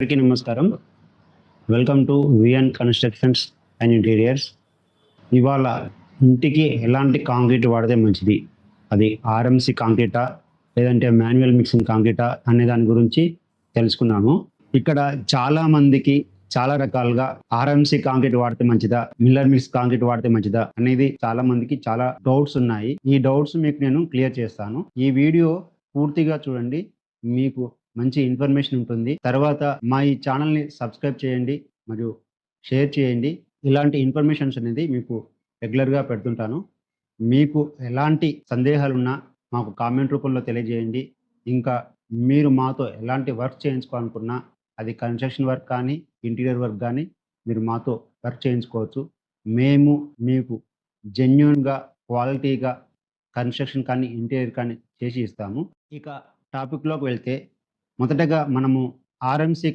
అందరికీ నమస్కారం. Welcome to VN constructions and interiors. ఇవాళ ఇంటికి ఎలాంటి కాంక్రీట్ వాడితే మంచిది, అది ఆర్ఎంసి కాంక్రీటా లేదంటే మాన్యువల్ మిక్సింగ్ కాంక్రీటా అనే దాని గురించి తెలుసుకున్నాము. ఇక్కడ చాలా మందికి చాలా రకాలుగా ఆర్ఎంసి కాంక్రీట్ వాడితే మంచిదా, మిల్లర్ మిక్స్ కాంక్రీట్ వాడితే మంచిదా అనేది చాలా మందికి చాలా డౌట్స్ ఉన్నాయి. ఈ డౌట్స్ మీకు నేను క్లియర్ చేస్తాను. ఈ వీడియో పూర్తిగా చూడండి, మీకు మంచి ఇన్ఫర్మేషన్ ఉంటుంది. తర్వాత మా ఈ ఛానల్ని సబ్స్క్రైబ్ చేయండి మరియు షేర్ చేయండి. ఇలాంటి ఇన్ఫర్మేషన్స్ అనేది మీకు రెగ్యులర్గా పెడుతుంటాను. మీకు ఎలాంటి సందేహాలున్నా మాకు కామెంట్ రూపంలో తెలియజేయండి. ఇంకా మీరు మాతో ఎలాంటి వర్క్ చేయించుకోవాలనుకున్నా, అది కన్స్ట్రక్షన్ వర్క్ కానీ ఇంటీరియర్ వర్క్ కానీ మీరు మాతో వర్క్ చేయించుకోవచ్చు. మేము మీకు జెన్యూన్గా క్వాలిటీగా కన్స్ట్రక్షన్ కానీ ఇంటీరియర్ కానీ చేసి ఇస్తాము. ఇక టాపిక్లోకి వెళ్తే, మొదటగా మనము ఆర్ఎంసి